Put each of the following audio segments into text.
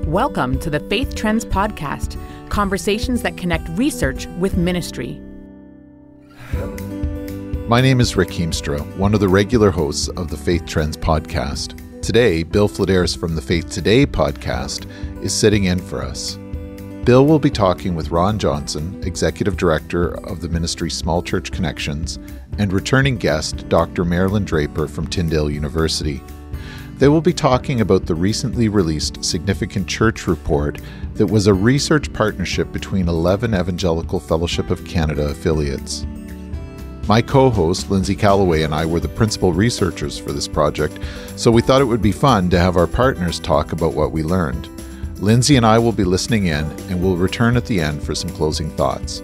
Welcome to the Faith Trends Podcast, conversations that connect research with ministry. My name is Rick Heemstra, one of the regular hosts of the Faith Trends Podcast. Today, Bill Flederis from the Faith Today podcast is sitting in for us. Bill will be talking with Ron Johnson, Executive Director of the ministry Small Church Connections, and returning guest Dr. Marilyn Draper from Tyndale University. They will be talking about the recently released Significant Church Report that was a research partnership between 11 Evangelical Fellowship of Canada affiliates. My co-host, Lindsay Calloway, and I were the principal researchers for this project, so we thought it would be fun to have our partners talk about what we learned. Lindsay and I will be listening in, and we'll return at the end for some closing thoughts.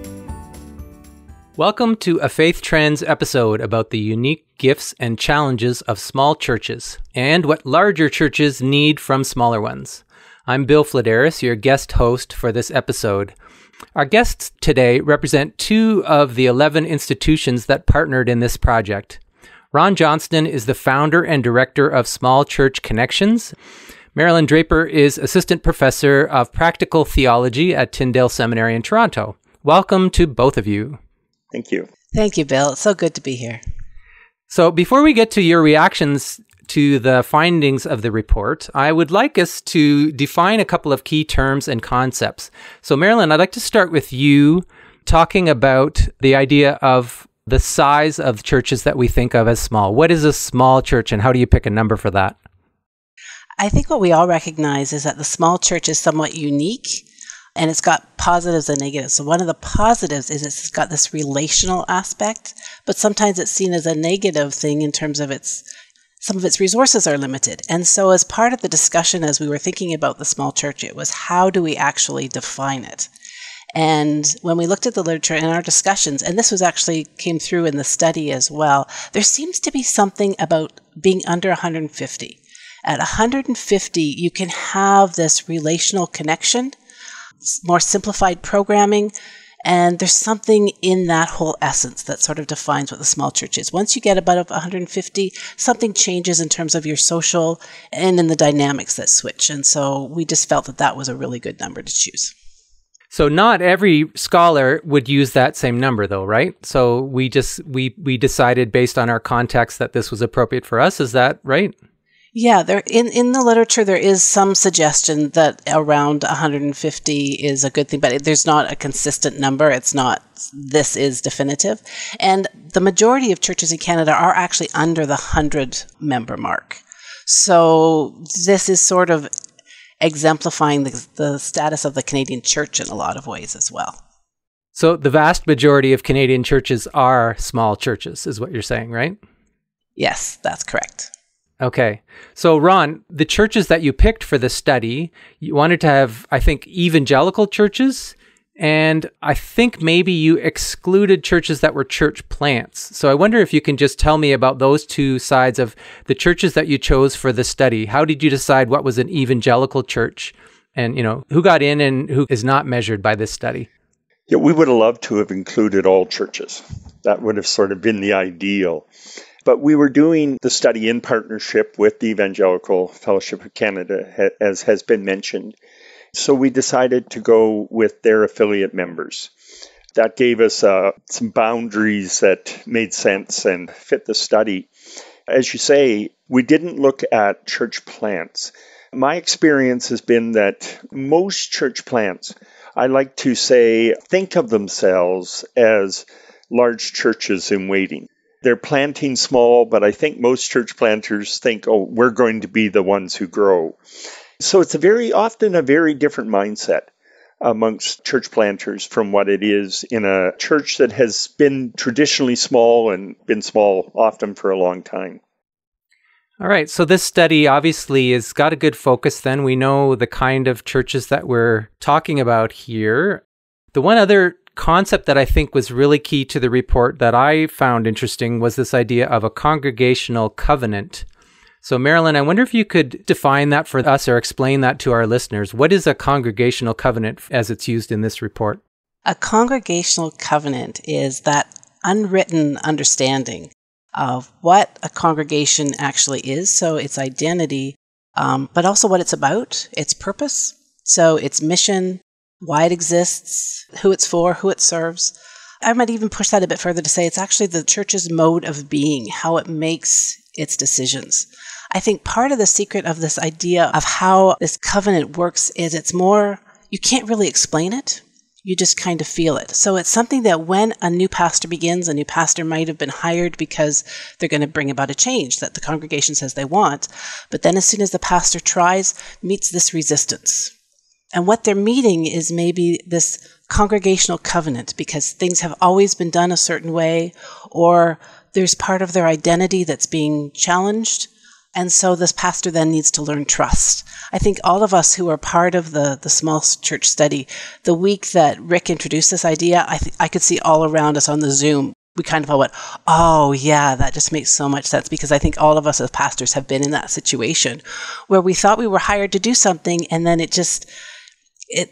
Welcome to a Faith Trends episode about the unique gifts and challenges of small churches and what larger churches need from smaller ones. I'm Bill Flederis, your guest host for this episode. Our guests today represent two of the 11 institutions that partnered in this project. Ron Johnston is the founder and director of Small Church Connections. Marilyn Draper is assistant professor of practical theology at Tyndale Seminary in Toronto. Welcome to both of you. Thank you. Thank you, Bill. It's so good to be here. So before we get to your reactions to the findings of the report, I would like us to define a couple of key terms and concepts. So Marilyn, I'd like to start with you talking about the idea of the size of churches that we think of as small. What is a small church and how do you pick a number for that? I think what we all recognize is that the small church is somewhat unique and it's got positives and negatives. So one of the positives is it's got this relational aspect, but sometimes it's seen as a negative thing in terms of some of its resources are limited. And so as part of the discussion, as we were thinking about the small church, it was how do we actually define it? And when we looked at the literature in our discussions, and this was actually came through in the study as well, there seems to be something about being under 150. At 150, you can have this relational connection, more simplified programming, and there's something in that whole essence that sort of defines what the small church is. Once you get above 150, something changes in terms of your social and in the dynamics that switch. And so we just felt that that was a really good number to choose. So not every scholar would use that same number though, right? So we decided based on our context that this was appropriate for us. Is that right? Yeah, in the literature, there is some suggestion that around 150 is a good thing, but there's not a consistent number. It's not, this is definitive. And the majority of churches in Canada are actually under the 100-member mark. So this is sort of exemplifying the status of the Canadian church in a lot of ways as well. So the vast majority of Canadian churches are small churches, is what you're saying, right? Yes, that's correct. Okay. So Ron, the churches that you picked for the study, you wanted to have, I think, evangelical churches, and I think maybe you excluded churches that were church plants. So I wonder if you can just tell me about those two sides of the churches that you chose for the study. How did you decide what was an evangelical church and, who got in and who is not measured by this study? Yeah, we would have loved to have included all churches. That would have sort of been the ideal. But we were doing the study in partnership with the Evangelical Fellowship of Canada, as has been mentioned. So we decided to go with their affiliate members. That gave us some boundaries that made sense and fit the study. As you say, we didn't look at church plants. My experience has been that most church plants, I like to say, think of themselves as large churches in waiting. They're planting small, but I think most church planters think, we're going to be the ones who grow. So it's often a very different mindset amongst church planters from what it is in a church that has been traditionally small and been small often for a long time. All right. So this study obviously has got a good focus then. We know the kind of churches that we're talking about here. The one other concept that I think was really key to the report that I found interesting was this idea of a congregational covenant. So Marilyn, I wonder if you could define that for us or explain that to our listeners. What is a congregational covenant as it's used in this report? A congregational covenant is that unwritten understanding of what a congregation actually is, so its identity, but also what it's about, its purpose, So its mission, why it exists, who it's for, who it serves. I might even push that a bit further to say it's actually the church's mode of being, how it makes its decisions. I think part of the secret of this idea of how this covenant works is it's more, you can't really explain it. You just kind of feel it. So it's something that when a new pastor begins, a new pastor might have been hired because they're going to bring about a change that the congregation says they want. But then as soon as the pastor meets this resistance. And what they're meeting is maybe this congregational covenant because things have always been done a certain way, or there's part of their identity that's being challenged. And so this pastor then needs to learn trust. I think all of us who are part of the small church study, the week that Rick introduced this idea, I could see all around us on the Zoom. We kind of all went, oh yeah, that just makes so much sense, because I think all of us as pastors have been in that situation where we thought we were hired to do something and then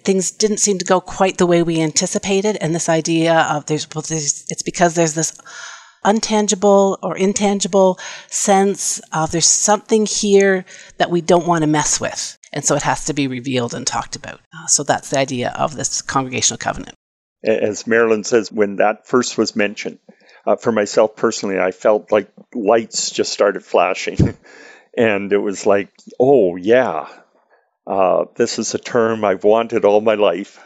things didn't seem to go quite the way we anticipated. And this idea of it's because there's this untangible or intangible sense of there's something here that we don't want to mess with. And so it has to be revealed and talked about. So that's the idea of this congregational covenant. As Marilyn says, when that first was mentioned, for myself personally, I felt like lights just started flashing. And it was like, oh yeah, this is a term I've wanted all my life.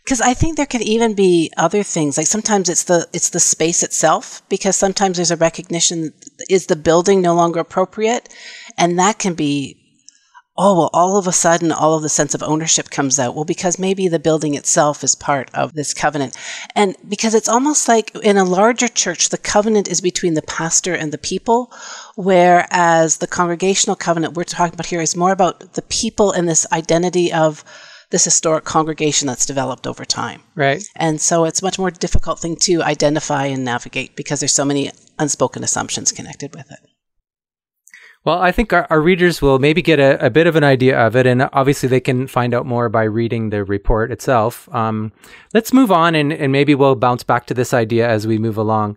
Because I think there can even be other things, like sometimes it's the space itself, because sometimes there's a recognition, is the building no longer appropriate? And that can be, all of a sudden, all of the sense of ownership comes out. Well, because maybe the building itself is part of this covenant. And because it's almost like in a larger church, the covenant is between the pastor and the people, whereas the congregational covenant we're talking about here is more about the people and this identity of this historic congregation that's developed over time. Right. And so it's a much more difficult thing to identify and navigate because there's so many unspoken assumptions connected with it. Well, I think our readers will maybe get a bit of an idea of it, and obviously they can find out more by reading the report itself. Let's move on, and maybe we'll bounce back to this idea as we move along.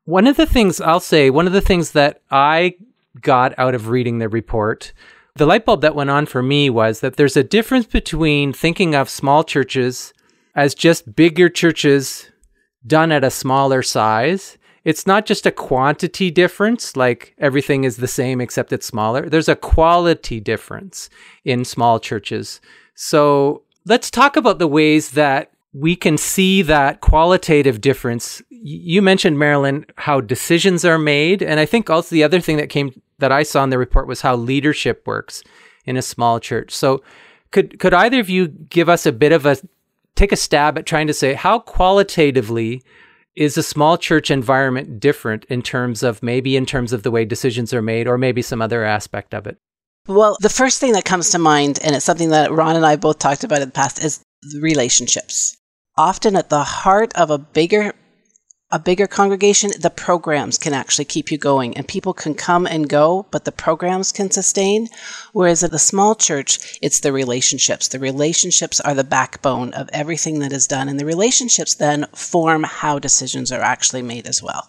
One of the things that I got out of reading the report, the light bulb that went on for me, was that there's a difference between thinking of small churches as just bigger churches done at a smaller size. It's not just a quantity difference, like everything is the same except it's smaller. There's a quality difference in small churches. So let's talk about the ways that we can see that qualitative difference. You mentioned, Marilyn, how decisions are made. And I think also the other thing that I saw in the report was how leadership works in a small church. So could either of you give us take a stab at trying to say how qualitatively is a small church environment different in terms of the way decisions are made, or maybe some other aspect of it? Well, the first thing that comes to mind, and it's something that Ron and I both talked about in the past, is the relationships. Often at the heart of a bigger congregation, the programs can actually keep you going, and people can come and go, but the programs can sustain. Whereas at the small church, it's the relationships. The relationships are the backbone of everything that is done, and the relationships then form how decisions are actually made as well.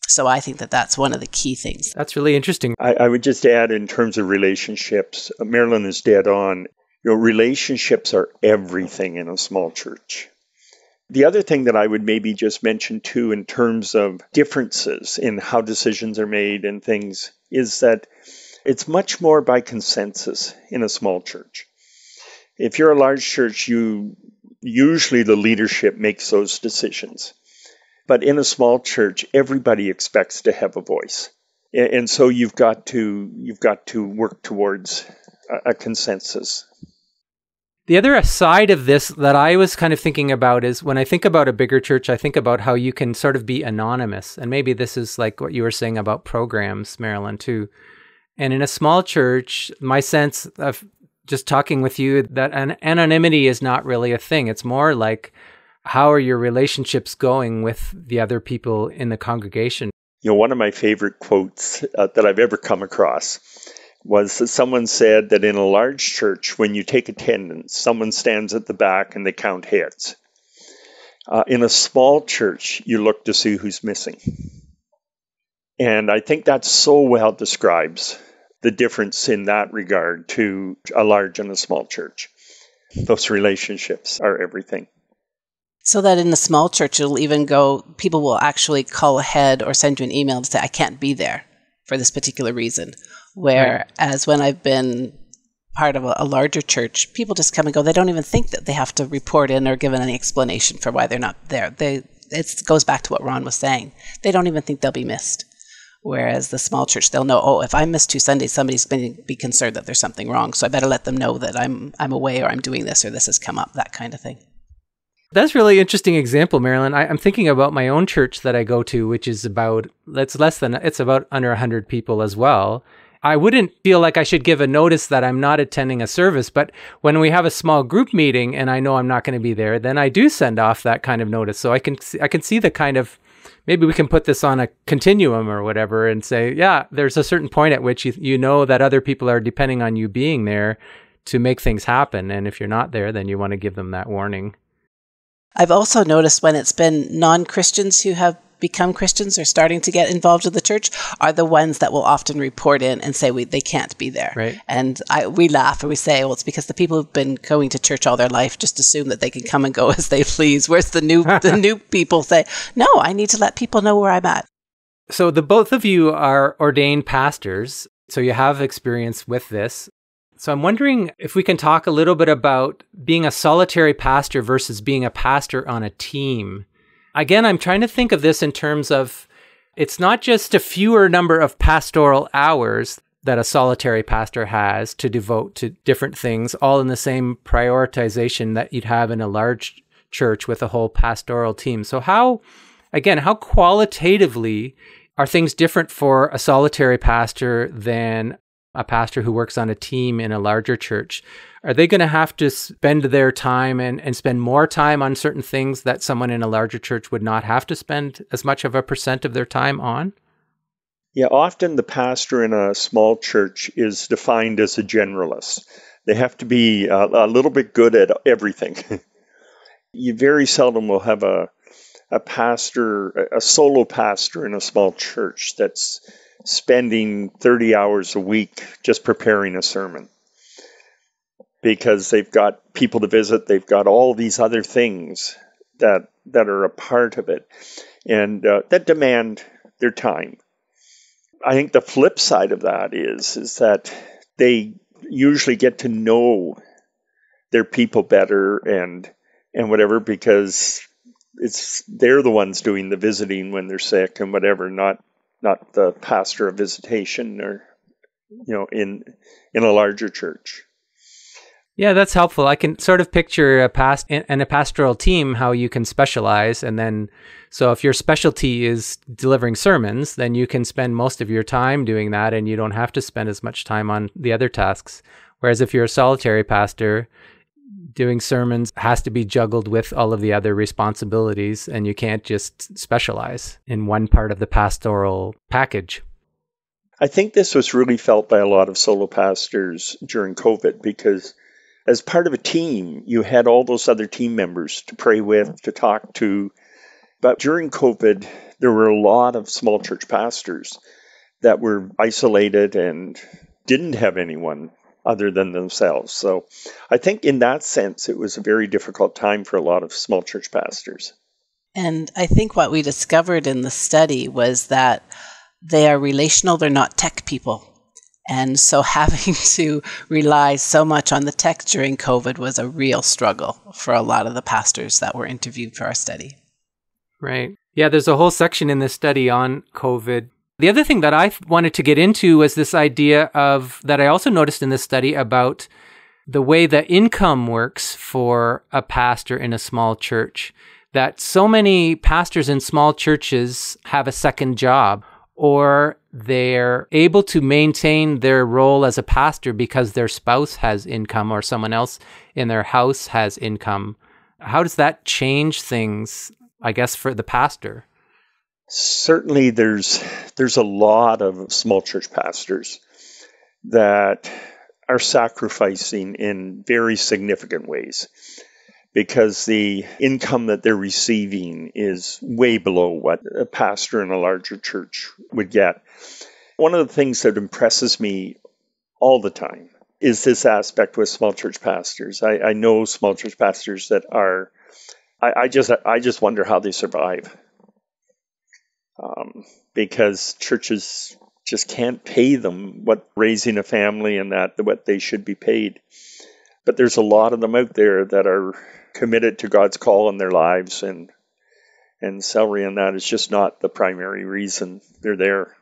So I think that that's one of the key things. That's really interesting. I would just add, in terms of relationships, Marilyn is dead on. Relationships are everything in a small church. The other thing that I would maybe just mention too, in terms of differences in how decisions are made and things, is that it's much more by consensus in a small church. If you're a large church, usually the leadership makes those decisions. But in a small church, everybody expects to have a voice. And so you've got to work towards a consensus. The other side of this that I was kind of thinking about is when I think about a bigger church, I think about how you can sort of be anonymous. And maybe this is like what you were saying about programs, Marilyn, too. And in a small church, my sense of just talking with you, that anonymity is not really a thing. It's more like, how are your relationships going with the other people in the congregation? One of my favorite quotes that I've ever come across was that someone said that in a large church, when you take attendance, someone stands at the back and they count heads. In a small church, you look to see who's missing. And I think that so well describes the difference in that regard to a large and a small church. Those relationships are everything. So that in a small church, it'll even go, people will actually call ahead or send you an email to say, I can't be there for this particular reason. Whereas when I've been part of a larger church, people just come and go. They don't even think that they have to report in or give any explanation for why they're not there. It goes back to what Ron was saying. They don't even think they'll be missed. Whereas the small church, they'll know, oh, if I miss 2 Sundays, somebody's going to be concerned that there's something wrong. So I better let them know that I'm away or I'm doing this or this has come up, that kind of thing. That's a really interesting example, Marilyn. I'm thinking about my own church that I go to, which is about under 100 people as well. I wouldn't feel like I should give a notice that I'm not attending a service, but when we have a small group meeting and I know I'm not going to be there, then I do send off that kind of notice. So I can see the kind of, maybe we can put this on a continuum or whatever and say, yeah, there's a certain point at which you know that other people are depending on you being there to make things happen. And if you're not there, then you want to give them that warning. I've also noticed when it's been non-Christians who have become Christians or starting to get involved with the church are the ones that will often report in and say they can't be there. Right. And we laugh and we say, well, it's because the people who've been going to church all their life just assume that they can come and go as they please. Whereas the new people say, no, I need to let people know where I'm at. So the both of you are ordained pastors, so you have experience with this. So I'm wondering if we can talk a little bit about being a solitary pastor versus being a pastor on a team. Again, I'm trying to think of this in terms of it's not just a fewer number of pastoral hours that a solitary pastor has to devote to different things, all in the same prioritization that you'd have in a large church with a whole pastoral team. So how qualitatively are things different for a solitary pastor than a pastor who works on a team in a larger church? Are they going to have to spend their time and spend more time on certain things that someone in a larger church would not have to spend as much of a percent of their time on? Yeah, often the pastor in a small church is defined as a generalist. They have to be a little bit good at everything. You very seldom will have a solo pastor in a small church that's spending 30 hours a week just preparing a sermon, because they've got people to visit, they've got all these other things that are a part of it, and that demand their time. I think the flip side of that is that they usually get to know their people better and whatever, because they're the ones doing the visiting when they're sick and whatever, not the pastor of visitation or in a larger church. Yeah, that's helpful. I can sort of picture a pastoral team, how you can specialize. And then, so if your specialty is delivering sermons, then you can spend most of your time doing that and you don't have to spend as much time on the other tasks. Whereas if you're a solitary pastor, doing sermons has to be juggled with all of the other responsibilities, and you can't just specialize in one part of the pastoral package. I think this was really felt by a lot of solo pastors during COVID, because as part of a team, you had all those other team members to pray with, to talk to. But during COVID, there were a lot of small church pastors that were isolated and didn't have anyone other than themselves. So I think in that sense, it was a very difficult time for a lot of small church pastors. And I think what we discovered in the study was that they are relational, they're not tech people. And so having to rely so much on the tech during COVID was a real struggle for a lot of the pastors that were interviewed for our study. Right. Yeah, there's a whole section in this study on COVID. The other thing that I wanted to get into was this idea that I also noticed in this study about the way that income works for a pastor in a small church. That so many pastors in small churches have a second job, or they're able to maintain their role as a pastor because their spouse has income or someone else in their house has income. How does that change things, I guess, for the pastor? Certainly there's a lot of small church pastors that are sacrificing in very significant ways, because the income that they're receiving is way below what a pastor in a larger church would get. One of the things that impresses me all the time is this aspect with small church pastors. I know small church pastors that are, I just wonder how they survive. Because churches just can't pay them what raising a family and what they should be paid. But there's a lot of them out there that are committed to God's call in their lives, and salary on that is just not the primary reason they're there.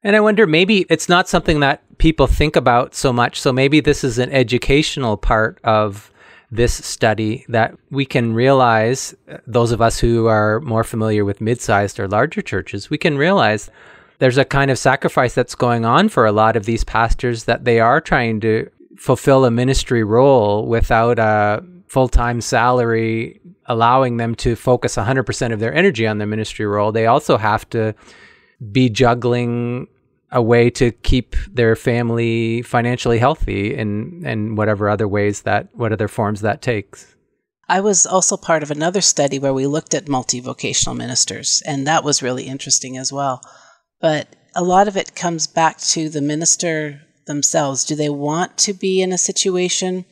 And I wonder, maybe it's not something that people think about so much. So maybe this is an educational part of this study that we can realize, those of us who are more familiar with mid-sized or larger churches, we can realize there's a kind of sacrifice that's going on for a lot of these pastors, that they are trying to fulfill a ministry role without a full-time salary allowing them to focus 100% of their energy on the ministry role. They also have to be juggling a way to keep their family financially healthy in whatever other ways what other forms that takes. I was also part of another study where we looked at multi-vocational ministers, and that was really interesting as well. But a lot of it comes back to the minister themselves. Do they want to be in a situation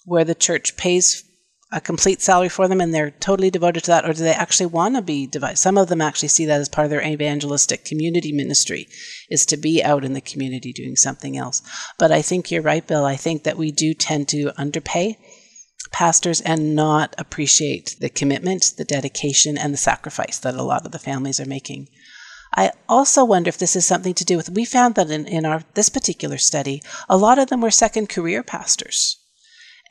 where the church pays a complete salary for them and they're totally devoted to that, or do they actually want to be divided? Some of them actually see that as part of their evangelistic community ministry, is to be out in the community doing something else. But I think you're right, Bill. I think that we do tend to underpay pastors and not appreciate the commitment, the dedication, and the sacrifice that a lot of the families are making. I also wonder if this is something to do with, we found that in this particular study, a lot of them were second career pastors.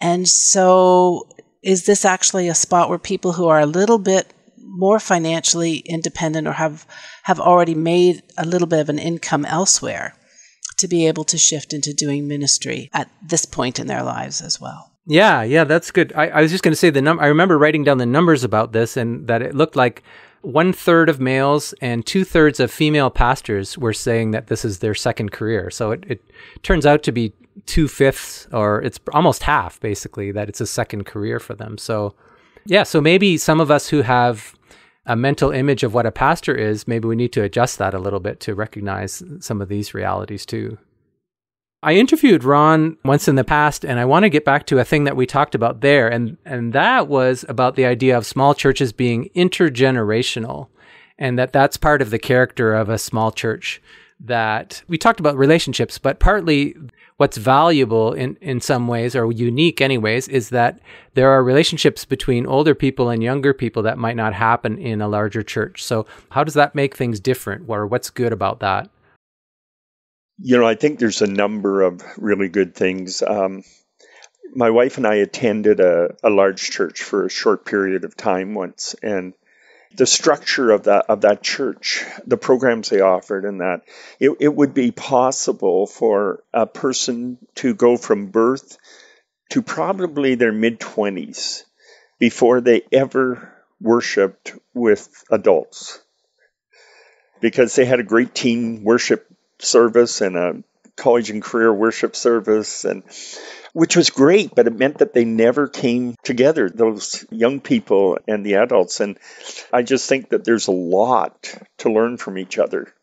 And so is this actually a spot where people who are a little bit more financially independent or have already made a little bit of an income elsewhere to be able to shift into doing ministry at this point in their lives as well? Yeah, that's good. I was just going to say I remember writing down the numbers about this, and that it looked like 1/3 of males and 2/3 of female pastors were saying that this is their second career. So it turns out to be 2/5, or it's almost half, basically, that it's a second career for them. So yeah, so maybe some of us who have a mental image of what a pastor is, maybe we need to adjust that a little bit to recognize some of these realities too. I interviewed Ron once in the past, and I want to get back to a thing that we talked about there, and that was about the idea of small churches being intergenerational, and that's part of the character of a small church. That we talked about relationships, but partly what's valuable in some ways, or unique anyways, is that there are relationships between older people and younger people that might not happen in a larger church. So how does that make things different, or what's good about that? I think there's a number of really good things. My wife and I attended a large church for a short period of time once, and the structure of that church, the programs they offered, and that it would be possible for a person to go from birth to probably their mid-20s before they ever worshiped with adults, because they had a great teen worship service and a college and career worship service, and which was great, but it meant that they never came together, those young people and the adults. And I just think that there's a lot to learn from each other.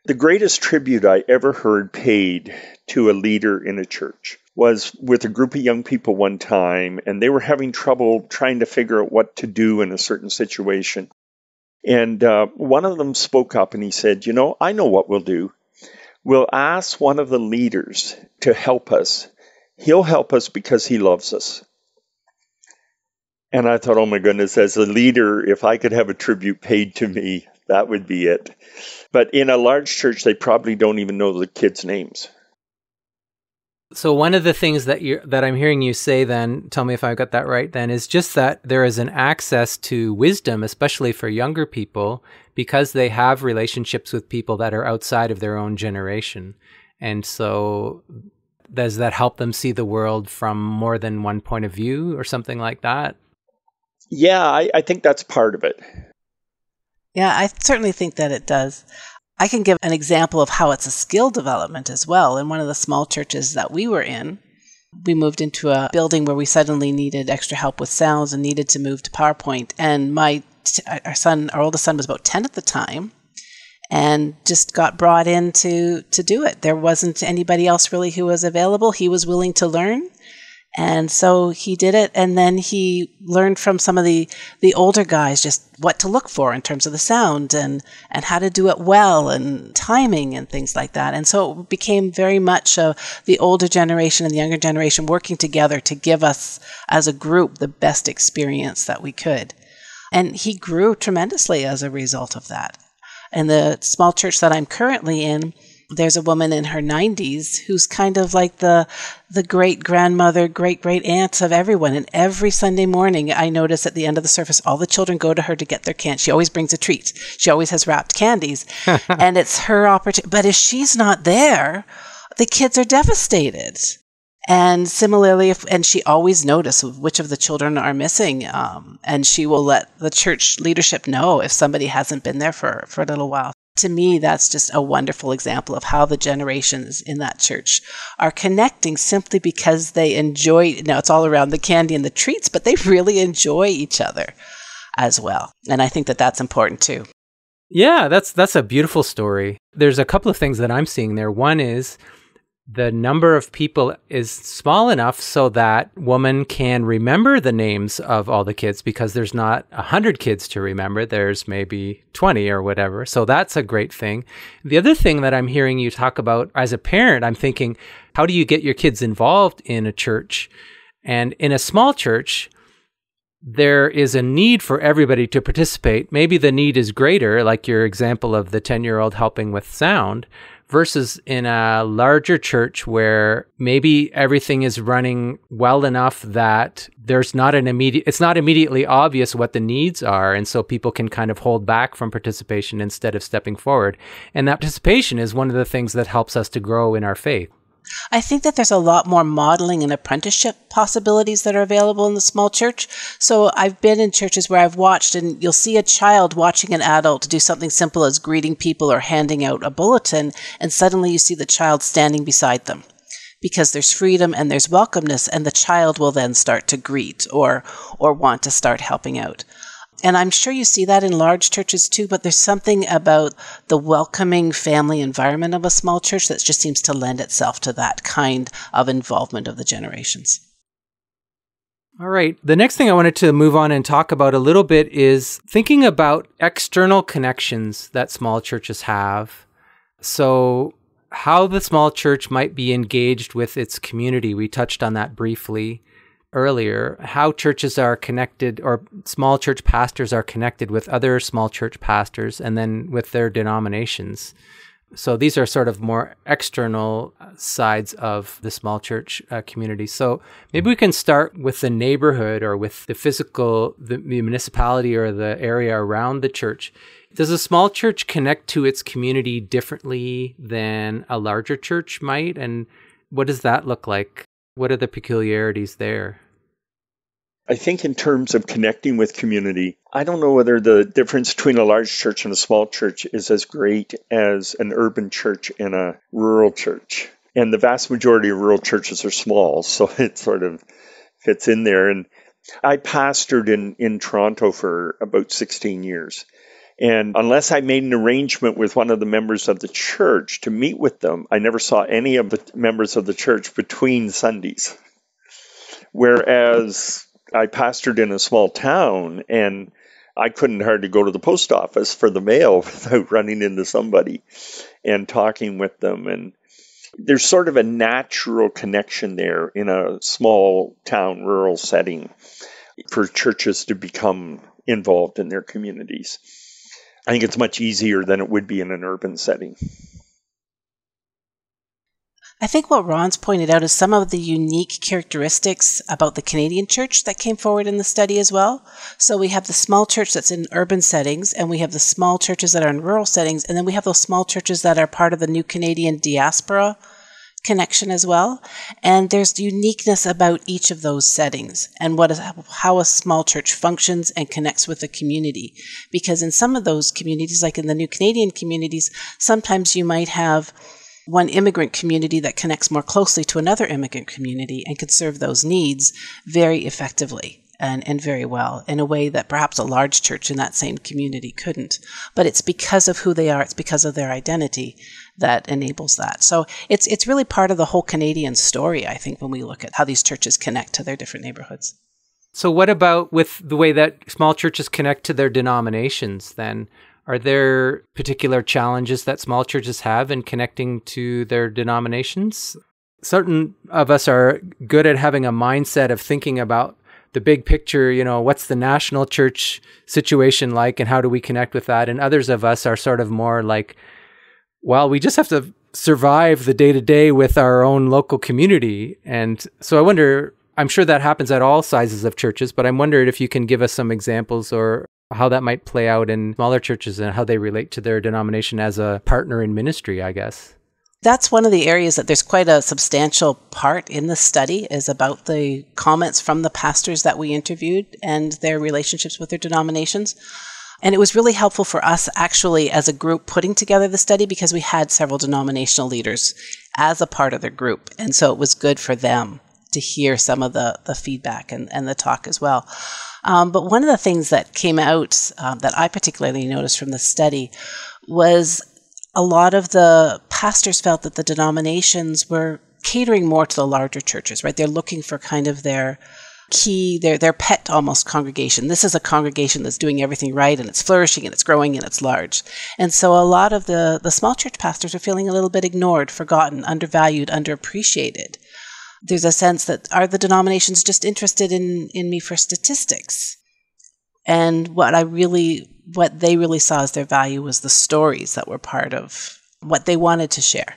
The greatest tribute I ever heard paid to a leader in a church was with a group of young people one time, and they were having trouble trying to figure out what to do in a certain situation. And one of them spoke up and he said, I know what we'll do. We'll ask one of the leaders to help us. He'll help us because he loves us. And I thought, oh my goodness, as a leader, if I could have a tribute paid to me, that would be it. But in a large church, they probably don't even know the kids' names. So one of the things that I'm hearing you say then, tell me if I got that right then, is just that there is an access to wisdom, especially for younger people, because they have relationships with people that are outside of their own generation. And so does that help them see the world from more than one point of view or something like that? Yeah, I think that's part of it. Yeah, I certainly think that it does. I can give an example of how it's a skill development as well. In one of the small churches that we were in, we moved into a building where we suddenly needed extra help with sounds and needed to move to PowerPoint. And our oldest son was about 10 at the time. and just got brought in to do it. There wasn't anybody else really who was available. He was willing to learn. And so he did it, and then he learned from some of the older guys just what to look for in terms of the sound and how to do it well and timing and things like that. And so it became very much the older generation and the younger generation working together to give us as a group the best experience that we could. And he grew tremendously as a result of that. In the small church that I'm currently in, there's a woman in her 90s who's kind of like the great-grandmother, great-great-aunt of everyone. And every Sunday morning, I notice at the end of the service, all the children go to her to get their candy. She always brings a treat. She always has wrapped candies. And it's her opportunity. But if she's not there, the kids are devastated. And similarly, and she always notices which of the children are missing. And she will let the church leadership know if somebody hasn't been there for a little while. To me, that's just a wonderful example of how the generations in that church are connecting simply because they enjoy, now it's all around the candy and the treats, but they really enjoy each other as well. And I think that that's important too. Yeah, that's a beautiful story. There's a couple of things that I'm seeing there. One is the number of people is small enough so that woman can remember the names of all the kids, because there's not 100 kids to remember. There's maybe 20 or whatever. So that's a great thing. The other thing that I'm hearing you talk about as a parent, I'm thinking, how do you get your kids involved in a church? And in a small church, there is a need for everybody to participate. Maybe the need is greater, like your example of the 10-year-old helping with sound, versus in a larger church where maybe everything is running well enough that it's not immediately obvious what the needs are. And so people can kind of hold back from participation instead of stepping forward. And that participation is one of the things that helps us to grow in our faith. I think that there's a lot more modeling and apprenticeship possibilities that are available in the small church. So I've been in churches where I've watched, and you'll see a child watching an adult do something simple as greeting people or handing out a bulletin, and suddenly you see the child standing beside them because there's freedom and there's welcomeness, and the child will then start to greet or want to start helping out. And I'm sure you see that in large churches too, but there's something about the welcoming family environment of a small church that just seems to lend itself to that kind of involvement of the generations. All right. The next thing I wanted to move on and talk about a little bit is thinking about external connections that small churches have. So how the small church might be engaged with its community. We touched on that briefly earlier, how churches are connected, or small church pastors are connected with other small church pastors and then with their denominations. So these are sort of more external sides of the small church community. So maybe we can start with the neighborhood or with the municipality or the area around the church. Does a small church connect to its community differently than a larger church might? And what does that look like? What are the peculiarities there? I think in terms of connecting with community, I don't know whether the difference between a large church and a small church is as great as an urban church and a rural church. And the vast majority of rural churches are small, so it sort of fits in there. And I pastored in Toronto for about 16 years. And unless I made an arrangement with one of the members of the church to meet with them, I never saw any of the members of the church between Sundays. Whereas I pastored in a small town, and I couldn't hardly go to the post office for the mail without running into somebody and talking with them. And there's sort of a natural connection there in a small town, rural setting for churches to become involved in their communities. I think it's much easier than it would be in an urban setting. I think what Ron's pointed out is some of the unique characteristics about the Canadian church that came forward in the study as well. So we have the small church that's in urban settings, and we have the small churches that are in rural settings, and then we have those small churches that are part of the new Canadian diaspora connection as well. And there's uniqueness about each of those settings and how a small church functions and connects with the community. Because in some of those communities, like in the new Canadian communities, sometimes you might have one immigrant community that connects more closely to another immigrant community and can serve those needs very effectively. and very well in a way that perhaps a large church in that same community couldn't. But it's because of who they are, it's because of their identity that enables that. So it's really part of the whole Canadian story, I think, when we look at how these churches connect to their different neighborhoods. So what about with the way that small churches connect to their denominations then? Are there particular challenges that small churches have in connecting to their denominations? Certain of us are good at having a mindset of thinking about the big picture, what's the national church situation like and how do we connect with that? And others of us are sort of more like, well, we just have to survive the day-to-day with our own local community. And so I wonder, I'm sure that happens at all sizes of churches, but I'm wondering if you can give us some examples or how that might play out in smaller churches and how they relate to their denomination as a partner in ministry, I guess. That's one of the areas that there's quite a substantial part in the study is about the comments from the pastors that we interviewed and their relationships with their denominations. And it was really helpful for us actually as a group putting together the study because we had several denominational leaders as a part of their group. And so it was good for them to hear some of the feedback and the talk as well. But one of the things that came out that I particularly noticed from the study was a lot of the pastors felt that the denominations were catering more to the larger churches, right? They're looking for kind of their key, their pet almost congregation. This is a congregation that's doing everything right and it's flourishing and it's growing and it's large. And so a lot of the small church pastors are feeling a little bit ignored, forgotten, undervalued, underappreciated. There's a sense that are the denominations just interested in me for statistics? And what they really saw as their value was the stories that were part of what they wanted to share.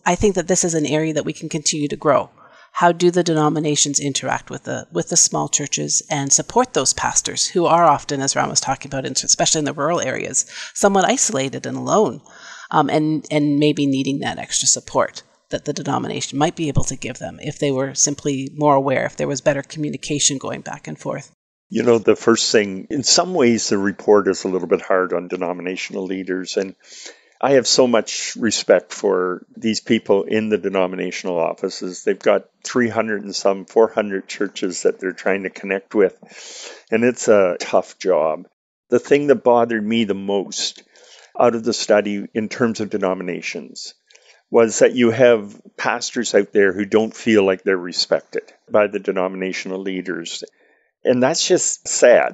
I think that this is an area that we can continue to grow. How do the denominations interact with the small churches and support those pastors who are often, as Ron was talking about, especially in the rural areas, somewhat isolated and alone, and maybe needing that extra support that the denomination might be able to give them if they were simply more aware, if there was better communication going back and forth. The first thing, in some ways, the report is a little bit hard on denominational leaders. And I have so much respect for these people in the denominational offices. They've got 300 and some 400 churches that they're trying to connect with. And it's a tough job. The thing that bothered me the most out of the study in terms of denominations was that you have pastors out there who don't feel like they're respected by the denominational leaders. And that's just sad.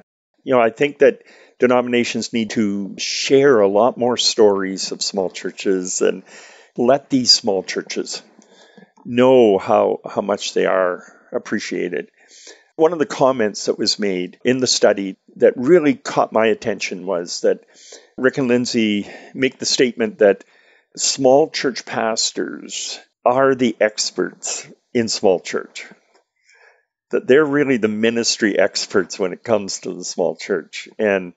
I think that denominations need to share a lot more stories of small churches and let these small churches know how much they are appreciated. One of the comments that was made in the study that really caught my attention was that Rick and Lindsay make the statement that small church pastors are the experts in small church. That they're really the ministry experts when it comes to the small church. And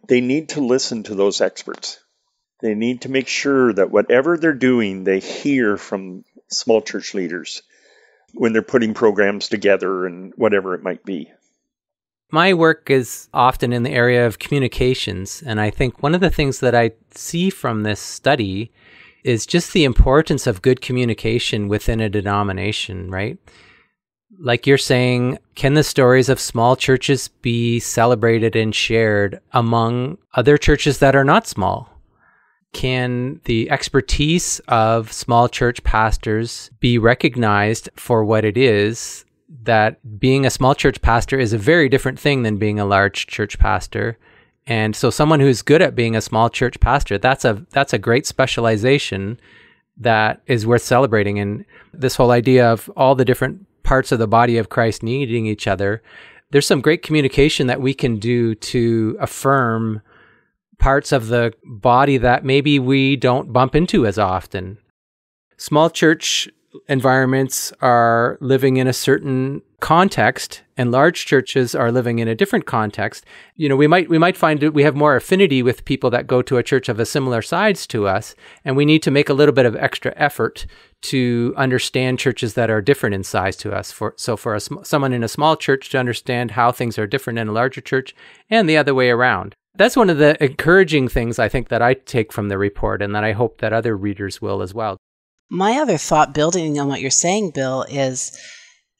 they need to listen to those experts. They need to make sure that whatever they're doing, they hear from small church leaders when they're putting programs together and whatever it might be. My work is often in the area of communications. And I think one of the things that I see from this study is just the importance of good communication within a denomination, right? Like you're saying, can the stories of small churches be celebrated and shared among other churches that are not small? Can the expertise of small church pastors be recognized for what it is? That being a small church pastor is a very different thing than being a large church pastor. And so someone who's good at being a small church pastor, that's a great specialization that is worth celebrating. And this whole idea of all the different parts of the body of Christ needing each other, there's some great communication that we can do to affirm parts of the body that maybe we don't bump into as often. Small church environments are living in a certain context, and large churches are living in a different context. We might find that we have more affinity with people that go to a church of a similar size to us, and we need to make a little bit of extra effort to understand churches that are different in size to us. For someone in a small church to understand how things are different in a larger church, and the other way around. That's one of the encouraging things I think that I take from the report, and that I hope that other readers will as well. My other thought, building on what you're saying, Bill, is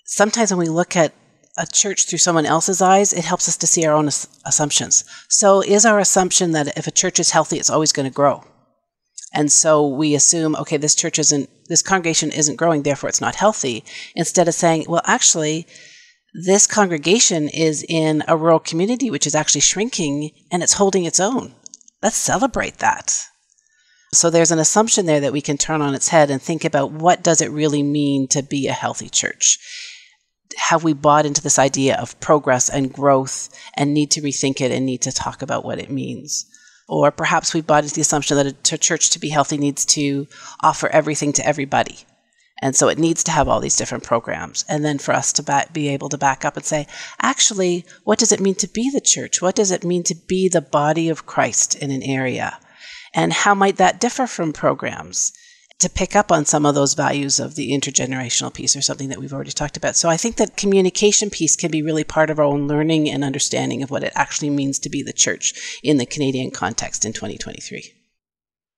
sometimes when we look at a church through someone else's eyes, it helps us to see our own assumptions. So is our assumption that if a church is healthy, it's always going to grow? And so we assume, okay, this congregation isn't growing, therefore it's not healthy, instead of saying, well, actually, this congregation is in a rural community which is actually shrinking and it's holding its own. Let's celebrate that. So there's an assumption there that we can turn on its head and think about, what does it really mean to be a healthy church? Have we bought into this idea of progress and growth and need to rethink it and need to talk about what it means? Or perhaps we've bought into the assumption that a church to be healthy needs to offer everything to everybody. And so it needs to have all these different programs. And then for us to be able to back up and say, actually, what does it mean to be the church? What does it mean to be the body of Christ in an area? And how might that differ from programs? To pick up on some of those values of the intergenerational piece, or something that we've already talked about. So I think that communication piece can be really part of our own learning and understanding of what it actually means to be the church in the Canadian context in 2023.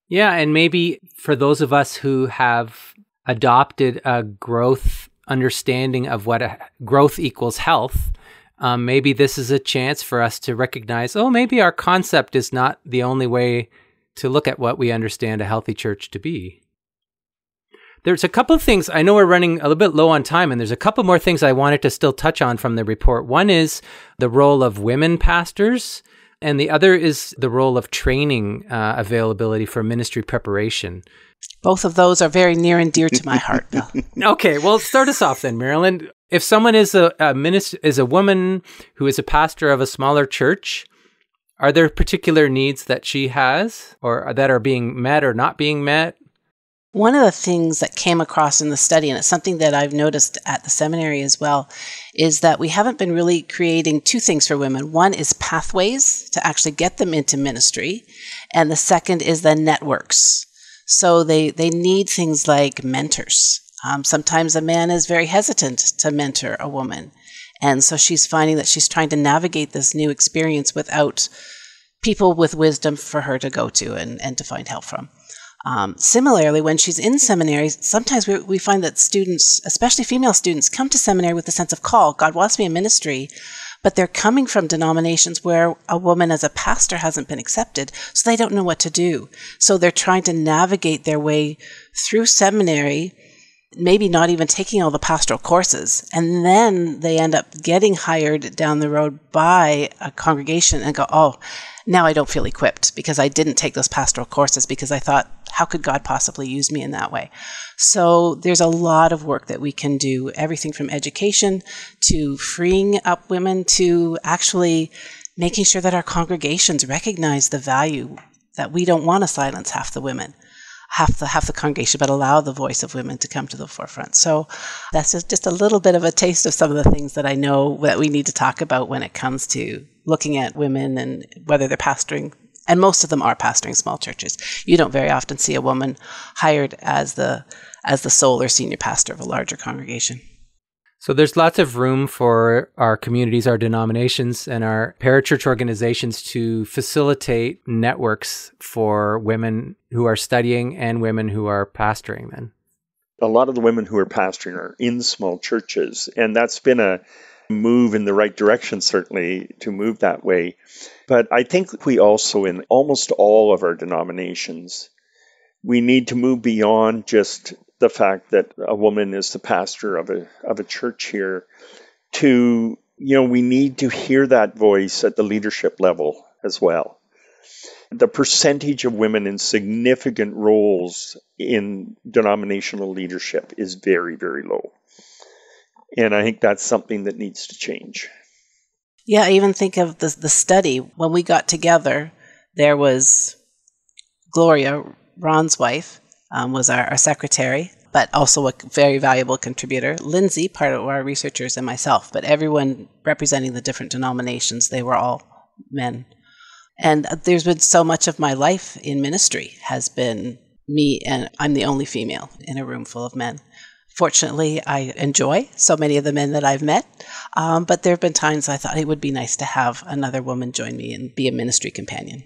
Yeah, and maybe for those of us who have adopted a growth understanding of what growth equals health, maybe this is a chance for us to recognize, maybe our concept is not the only way to look at what we understand a healthy church to be. There's a couple of things. I know we're running a little bit low on time, and there's a couple more things I wanted to still touch on from the report. One is the role of women pastors, and the other is the role of training availability for ministry preparation. Both of those are very near and dear to my heart, Bill. Okay, well, start us off then, Marilyn. If someone is a woman who is a pastor of a smaller church, are there particular needs that she has, or that are being met or not being met? One of the things that came across in the study, and it's something that I've noticed at the seminary as well, is that we haven't been really creating two things for women. One is pathways to actually get them into ministry, and the second is the networks. So they need things like mentors. Sometimes a man is very hesitant to mentor a woman, and so she's finding that she's trying to navigate this new experience without people with wisdom for her to go to and to find help from. Similarly, when she's in seminary, sometimes we find that students, especially female students, come to seminary with a sense of call. God wants me in ministry, but they're coming from denominations where a woman as a pastor hasn't been accepted, so they don't know what to do. So they're trying to navigate their way through seminary, maybe not even taking all the pastoral courses, and then they end up getting hired down the road by a congregation and go, now I don't feel equipped because I didn't take those pastoral courses because I thought, how could God possibly use me in that way? So there's a lot of work that we can do, everything from education to freeing up women to actually making sure that our congregations recognize the value that we don't want to silence half the women, half the congregation, but allow the voice of women to come to the forefront. So that's just a little bit of a taste of some of the things that I know that we need to talk about when it comes to looking at women and whether they're pastoring, and most of them are pastoring small churches. You don't very often see a woman hired as the sole or senior pastor of a larger congregation. So there's lots of room for our communities, our denominations, and our parachurch organizations to facilitate networks for women who are studying and women who are pastoring then. A lot of the women who are pastoring are in small churches, and that's been a move in the right direction, certainly, to move that way. But I think we also, in almost all of our denominations, we need to move beyond just the fact that a woman is the pastor of a church here to, we need to hear that voice at the leadership level as well. The percentage of women in significant roles in denominational leadership is very, very low. And I think that's something that needs to change. Yeah, I even think of the study. When we got together, there was Gloria, Ron's wife, was our secretary, but also a very valuable contributor. Lindsay, part of our researchers, and myself. But everyone representing the different denominations, they were all men. And there's been so much of my life in ministry has been me, and I'm the only female in a room full of men. Fortunately, I enjoy so many of the men that I've met, but there have been times I thought it would be nice to have another woman join me and be a ministry companion.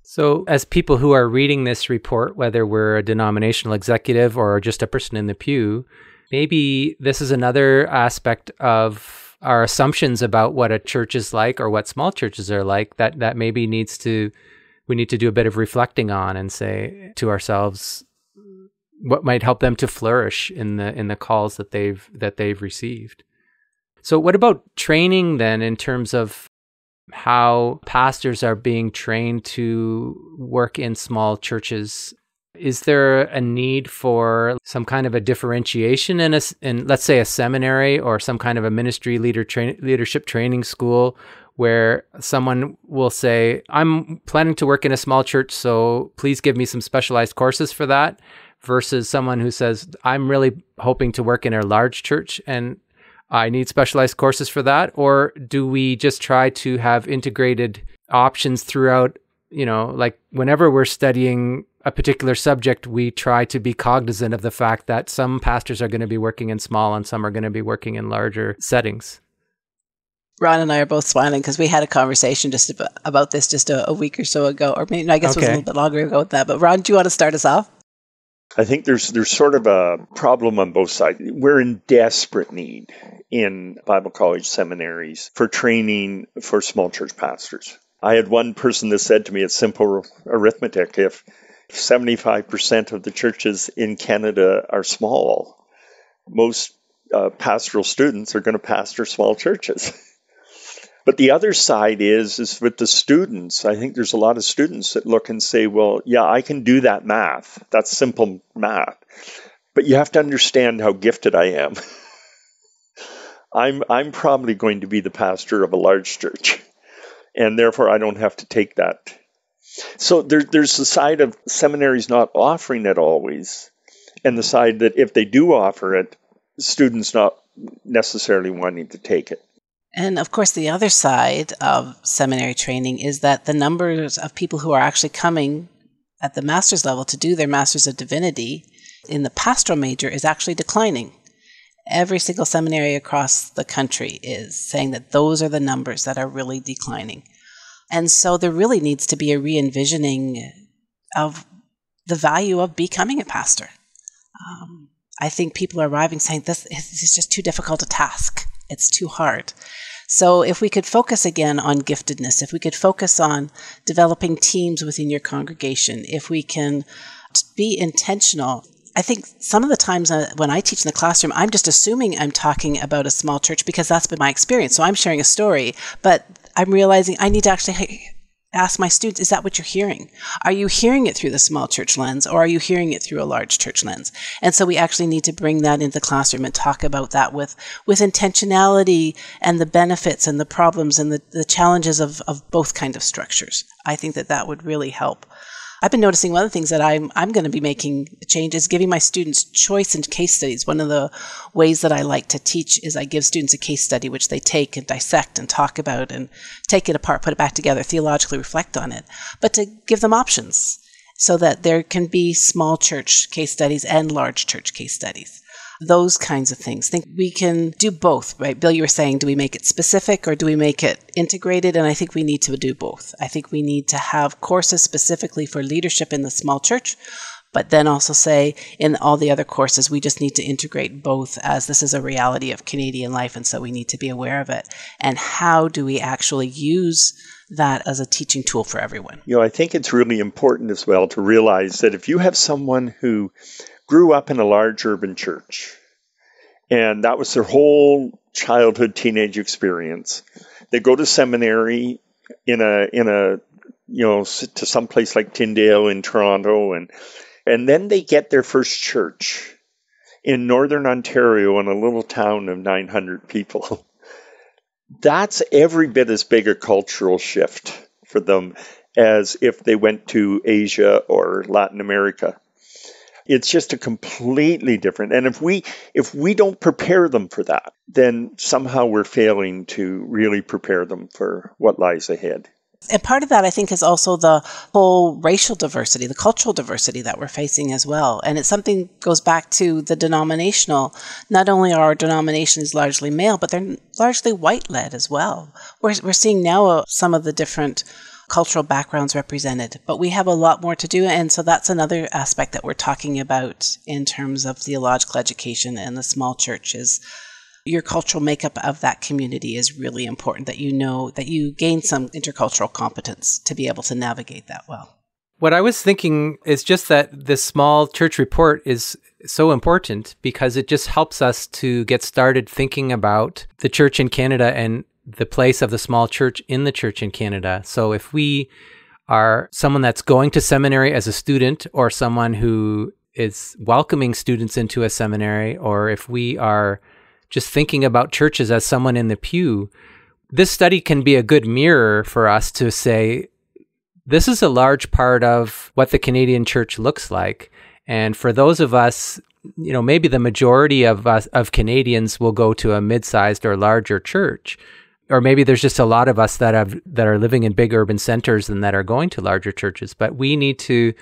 So as people who are reading this report, whether we're a denominational executive or just a person in the pew, maybe this is another aspect of our assumptions about what a church is like or what small churches are like that maybe we need to do a bit of reflecting on and say to ourselves what might help them to flourish in the calls that they've received. So what about training then, in terms of how pastors are being trained to work in small churches? Is there a need for some kind of a differentiation in let's say a seminary or some kind of a ministry leadership training school, where someone will say, I'm planning to work in a small church, so please give me some specialized courses for that, versus someone who says, I'm really hoping to work in a large church and I need specialized courses for that? Or do we just try to have integrated options throughout, like whenever we're studying a particular subject, we try to be cognizant of the fact that some pastors are going to be working in small and some are going to be working in larger settings? Ron and I are both smiling because we had a conversation just about this just a week or so ago, or maybe I guess it was a little bit longer ago with that. But Ron, do you want to start us off? I think there's sort of a problem on both sides. We're in desperate need in Bible college seminaries for training for small church pastors. I had one person that said to me, it's simple arithmetic. If 75% of the churches in Canada are small, most pastoral students are going to pastor small churches. But the other side is with the students. I think there's a lot of students that look and say, well, yeah, I can do that math. That's simple math. But you have to understand how gifted I am. I'm probably going to be the pastor of a large church, and therefore I don't have to take that. So there's the side of seminaries not offering it always, and the side that if they do offer it, students not necessarily wanting to take it. And of course, the other side of seminary training is that the numbers of people who are actually coming at the master's level to do their Master's of Divinity in the pastoral major is actually declining. Every single seminary across the country is saying that those are the numbers that are really declining. And so there really needs to be a re-envisioning of the value of becoming a pastor. I think people are arriving saying this is just too difficult a task. It's too hard. So if we could focus again on giftedness, if we could focus on developing teams within your congregation, if we can be intentional. I think some of the times when I teach in the classroom, I'm just assuming I'm talking about a small church because that's been my experience. So I'm sharing a story, but I'm realizing I need to actually ask my students, is that what you're hearing? Are you hearing it through the small church lens, or are you hearing it through a large church lens? And so we actually need to bring that into the classroom and talk about that with intentionality and the benefits and the problems and the challenges of both kind of structures. I think that would really help. I've been noticing one of the things that I'm going to be making a change is giving my students choice in case studies. One of the ways that I like to teach is I give students a case study which they take and dissect and talk about and take it apart, put it back together, theologically reflect on it, but to give them options so that there can be small church case studies and large church case studies. Those kinds of things. I think we can do both, right? Bill, you were saying, do we make it specific or do we make it integrated? And I think we need to do both. I think we need to have courses specifically for leadership in the small church, but then also say in all the other courses, we just need to integrate both, as this is a reality of Canadian life, and so we need to be aware of it. And how do we actually use that as a teaching tool for everyone? I think it's really important as well to realize that if you have someone who grew up in a large urban church, and that was their whole childhood, teenage experience. They go to seminary in a to some place like Tyndale in Toronto, and then they get their first church in Northern Ontario in a little town of 900 people. That's every bit as big a cultural shift for them as if they went to Asia or Latin America. It's just a completely different. And if we don't prepare them for that, then somehow we're failing to really prepare them for what lies ahead. And part of that, I think, is also the whole racial diversity, the cultural diversity that we're facing as well. And it's something goes back to the denominational. Not only are our denominations largely male, but they're largely white-led as well. We're seeing now some of the different cultural backgrounds represented, but we have a lot more to do. And so that's another aspect that we're talking about in terms of theological education and the small churches. your cultural makeup of that community is really important, that you know that you gain some intercultural competence to be able to navigate that well. What I was thinking is just that this small church report is so important because it just helps us to get started thinking about the church in Canada and the place of the small church in the church in Canada. So if we are someone that's going to seminary as a student, or someone who is welcoming students into a seminary, or if we are just thinking about churches as someone in the pew, this study can be a good mirror for us to say, this is a large part of what the Canadian church looks like. And for those of us, maybe the majority of Canadians will go to a mid-sized or larger church. Or maybe there's just a lot of us that are living in big urban centers and that are going to larger churches. But we need to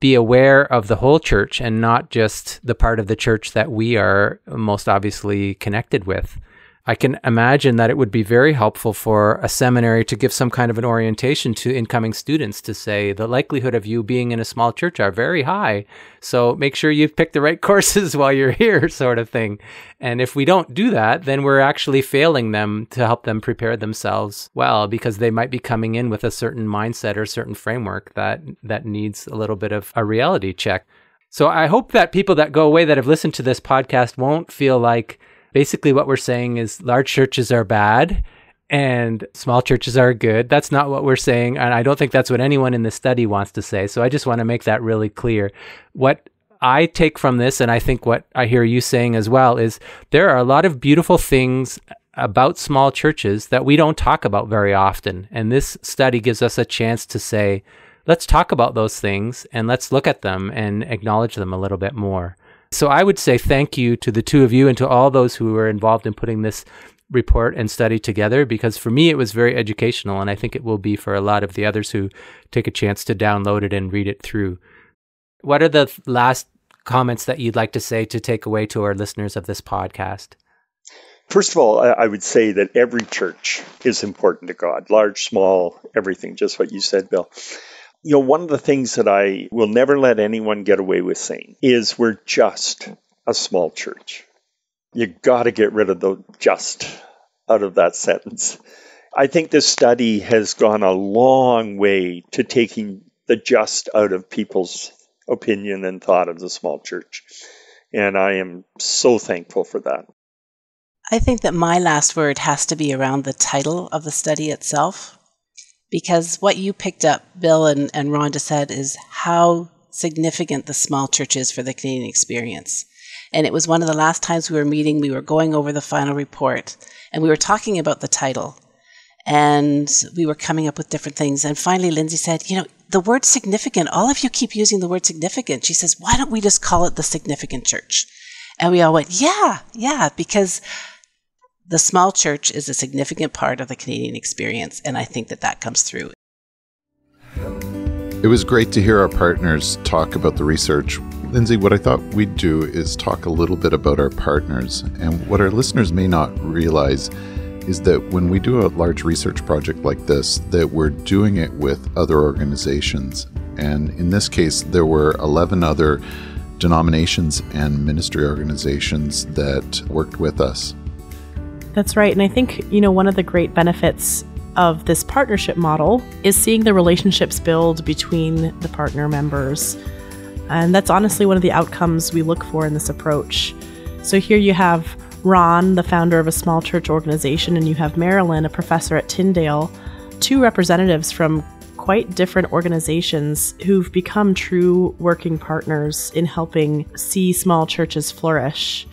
be aware of the whole church and not just the part of the church that we are most obviously connected with. I can imagine that it would be very helpful for a seminary to give some kind of an orientation to incoming students to say the likelihood of you being in a small church are very high. So make sure you pick the right courses while you're here, sort of thing. And if we don't do that, then we're actually failing them to help them prepare themselves well, because they might be coming in with a certain mindset or certain framework that needs a little bit of a reality check. So I hope that people that go away that have listened to this podcast won't feel like basically what we're saying is large churches are bad and small churches are good. That's not what we're saying. And I don't think that's what anyone in this study wants to say. So I just want to make that really clear. What I take from this, and I think what I hear you saying as well, is there are a lot of beautiful things about small churches that we don't talk about very often. And this study gives us a chance to say, let's talk about those things and let's look at them and acknowledge them a little bit more. So I would say thank you to the two of you and to all those who were involved in putting this report and study together, because for me it was very educational, and I think it will be for a lot of the others who take a chance to download it and read it through. What are the last comments that you'd like to say to take away to our listeners of this podcast? First of all, I would say that every church is important to God, large, small, everything, just what you said, Bill. One of the things that I will never let anyone get away with saying is we're just a small church. You got to get rid of the just out of that sentence. I think this study has gone a long way to taking the just out of people's opinion and thought of the small church. And I am so thankful for that. I think that my last word has to be around the title of the study itself. Because what you picked up, Bill and Rhonda said, is how significant the small church is for the Canadian experience. And it was one of the last times we were meeting, we were going over the final report, and we were talking about the title. And we were coming up with different things. And finally, Lindsay said, the word significant, all of you keep using the word significant. She says, why don't we just call it the significant church? And we all went, yeah, because the small church is a significant part of the Canadian experience, and I think that comes through. It was great to hear our partners talk about the research. Lindsay, what I thought we'd do is talk a little bit about our partners. And what our listeners may not realize is that when we do a large research project like this, that we're doing it with other organizations. And in this case, there were 11 other denominations and ministry organizations that worked with us. That's right. And I think, one of the great benefits of this partnership model is seeing the relationships build between the partner members. And that's honestly one of the outcomes we look for in this approach. So here you have Ron, the founder of a small church organization, and you have Marilyn, a professor at Tyndale, two representatives from quite different organizations who've become true working partners in helping see small churches flourish.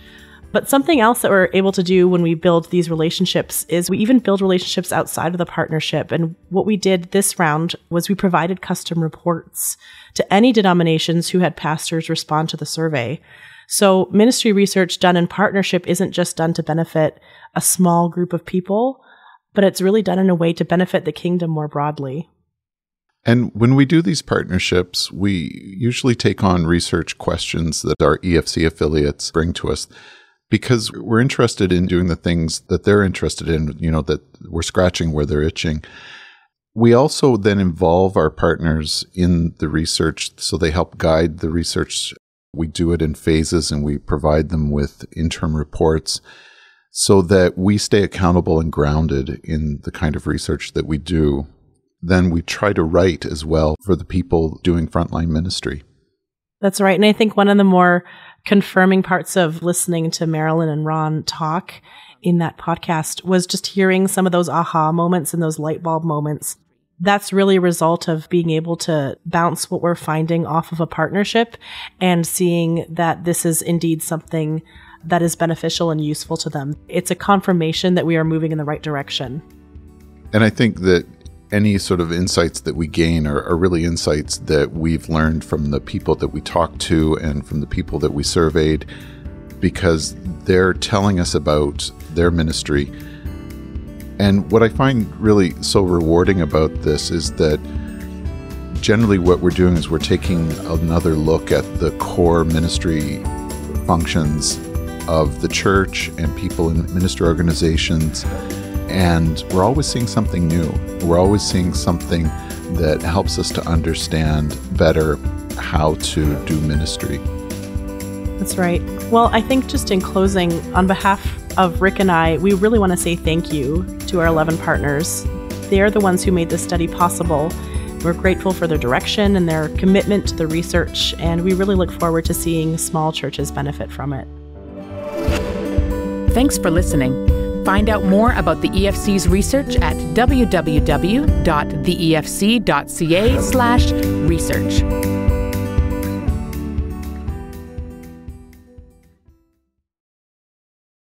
But something else that we're able to do when we build these relationships is we even build relationships outside of the partnership. And what we did this round was we provided custom reports to any denominations who had pastors respond to the survey. So ministry research done in partnership isn't just done to benefit a small group of people, but it's really done in a way to benefit the kingdom more broadly. And when we do these partnerships, we usually take on research questions that our EFC affiliates bring to us, because we're interested in doing the things that they're interested in, that we're scratching where they're itching. We also then involve our partners in the research, so they help guide the research. We do it in phases, and we provide them with interim reports. so that we stay accountable and grounded in the kind of research that we do. Then we try to write as well for the people doing frontline ministry. That's right. And I think one of the more confirming parts of listening to Marilyn and Ron talk in that podcast was just hearing some of those aha moments and those light bulb moments. That's really a result of being able to bounce what we're finding off of a partnership and seeing that this is indeed something that is beneficial and useful to them. It's a confirmation that we are moving in the right direction. And I think that any sort of insights that we gain are really insights that we've learned from the people that we talked to and from the people that we surveyed, because they're telling us about their ministry. And what I find really so rewarding about this is that generally what we're doing is we're taking another look at the core ministry functions of the church and people in ministry organizations. And we're always seeing something new. We're always seeing something that helps us to understand better how to do ministry. That's right. Well, I think just in closing, on behalf of Rick and I, we really want to say thank you to our 11 partners. They are the ones who made this study possible. We're grateful for their direction and their commitment to the research, and we really look forward to seeing small churches benefit from it. Thanks for listening. Find out more about the EFC's research at www.theefc.ca/research.